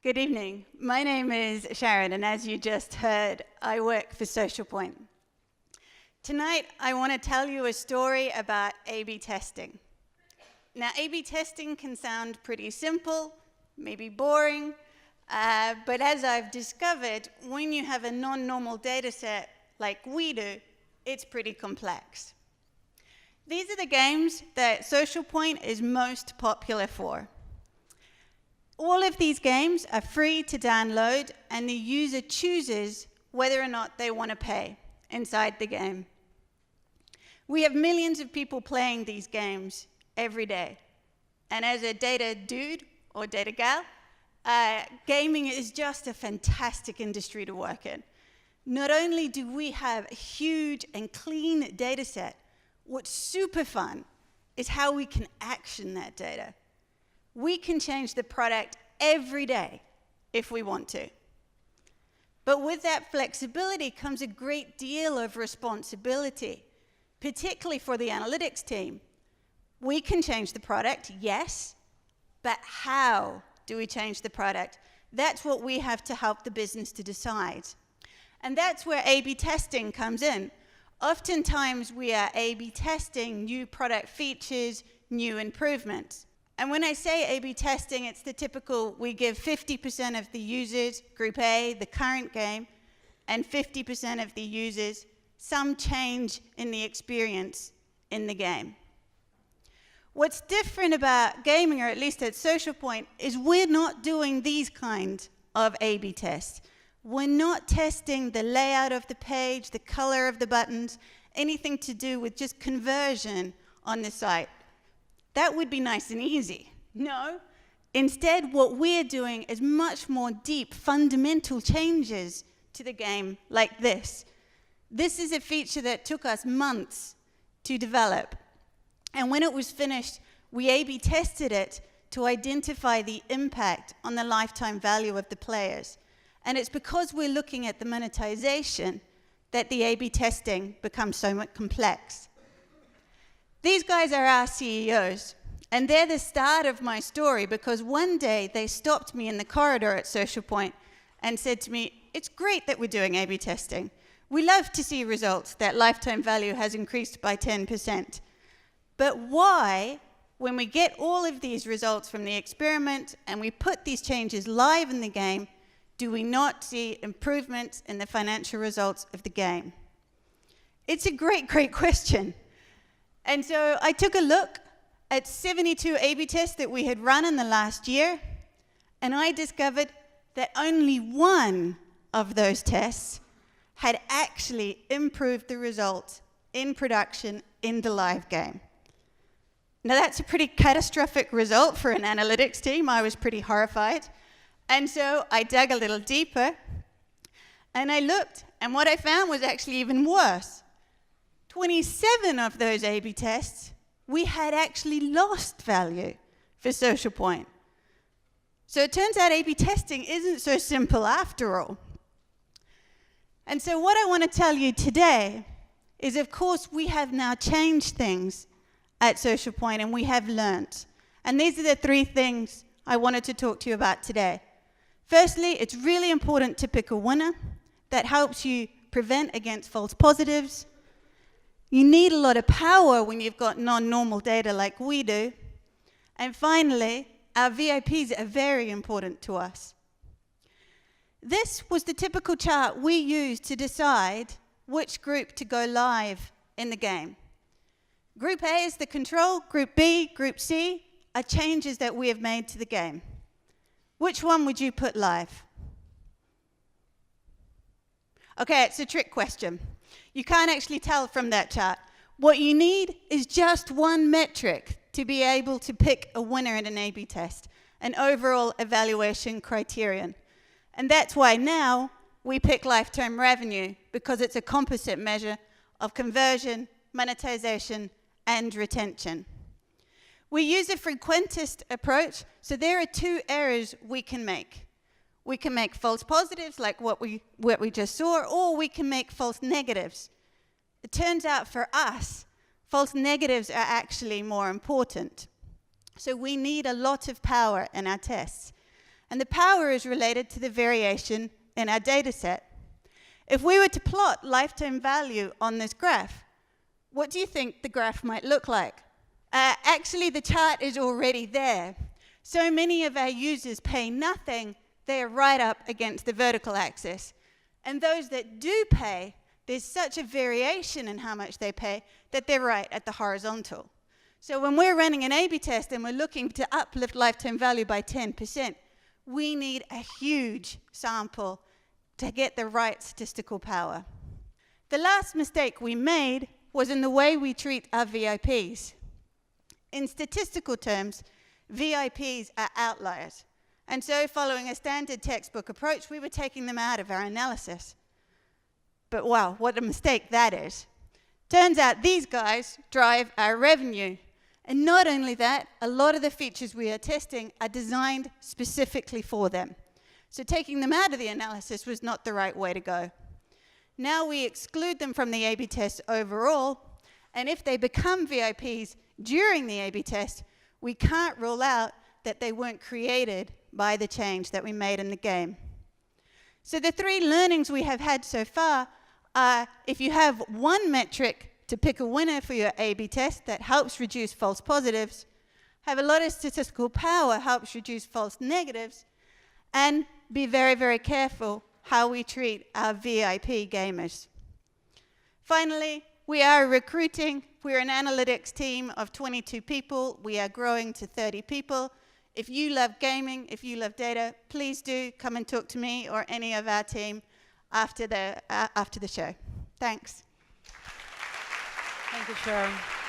Good evening. My name is Sharon, and as you just heard, I work for Social Point. Tonight, I want to tell you a story about A/B testing. Now, A/B testing can sound pretty simple, maybe boring, but as I've discovered, when you have a non-normal data set like we do, it's pretty complex. These are the games that Social Point is most popular for. All of these games are free to download, and the user chooses whether or not they want to pay inside the game. We have millions of people playing these games every day. And as a data dude or data gal, gaming is just a fantastic industry to work in. Not only do we have a huge and clean data set, what's super fun is how we can action that data. We can change the product every day if we want to. But with that flexibility comes a great deal of responsibility, particularly for the analytics team. We can change the product, yes, but how do we change the product? That's what we have to help the business to decide. And that's where A/B testing comes in. Oftentimes, we are A/B testing new product features, new improvements. And when I say A/B testing, it's the typical, we give 50% of the users, group A, the current game, and 50% of the users some change in the experience in the game. What's different about gaming, or at least at Social Point, is we're not doing these kind of A/B tests. We're not testing the layout of the page, the color of the buttons, anything to do with just conversion on the site. That would be nice and easy. No. Instead, what we're doing is much more deep, fundamental changes to the game like this. This is a feature that took us months to develop. And when it was finished, we A/B tested it to identify the impact on the lifetime value of the players. And it's because we're looking at the monetization that the A/B testing becomes so much complex. These guys are our CEOs, and they're the start of my story because one day they stopped me in the corridor at Social Point and said to me, "It's great that we're doing A/B testing. We love to see results that lifetime value has increased by 10%. But why, when we get all of these results from the experiment and we put these changes live in the game, do we not see improvements in the financial results of the game?" It's a great, great question. And so I took a look at 72 A/B tests that we had run in the last year, and I discovered that only one of those tests had actually improved the results in production in the live game. Now that's a pretty catastrophic result for an analytics team. I was pretty horrified. And so I dug a little deeper, and I looked, and what I found was actually even worse. 27 of those A/B tests, we had actually lost value for Social Point. So it turns out A/B testing isn't so simple after all. And so what I want to tell you today is, of course, we have now changed things at Social Point, and we have learnt. And these are the three things I wanted to talk to you about today. Firstly, it's really important to pick a winner that helps you prevent against false positives. You need a lot of power when you've got non-normal data like we do. And finally, our VIPs are very important to us. This was the typical chart we used to decide which group to go live in the game. Group A is the control, Group B, Group C are changes that we have made to the game. Which one would you put live? Okay, it's a trick question. You can't actually tell from that chart. What you need is just one metric to be able to pick a winner in an A/B test, an overall evaluation criterion. And that's why now we pick lifetime revenue, because it's a composite measure of conversion, monetization, and retention. We use a frequentist approach, so there are two errors we can make. We can make false positives, like what we just saw, or we can make false negatives. It turns out for us, false negatives are actually more important. So we need a lot of power in our tests. And the power is related to the variation in our data set. If we were to plot lifetime value on this graph, what do you think the graph might look like? Actually, the chart is already there. So many of our users pay nothing, they are right up against the vertical axis. And those that do pay, there's such a variation in how much they pay that they're right at the horizontal. So when we're running an A/B test and we're looking to uplift lifetime value by 10%, we need a huge sample to get the right statistical power. The last mistake we made was in the way we treat our VIPs. In statistical terms, VIPs are outliers. And so following a standard textbook approach, we were taking them out of our analysis. But wow, what a mistake that is. Turns out these guys drive our revenue. And not only that, a lot of the features we are testing are designed specifically for them. So taking them out of the analysis was not the right way to go. Now we exclude them from the A/B test overall, and if they become VIPs during the A/B test, we can't rule out that they weren't created by the change that we made in the game. So the 3 learnings we have had so far are, if you have one metric to pick a winner for your A/B test that helps reduce false positives, have a lot of statistical power, helps reduce false negatives, and be very, very careful how we treat our VIP gamers. Finally, we are recruiting. We're an analytics team of 22 people. We are growing to 30 people. If you love gaming, if you love data, please do come and talk to me or any of our team after the show. Thanks. Thank you, Sharon.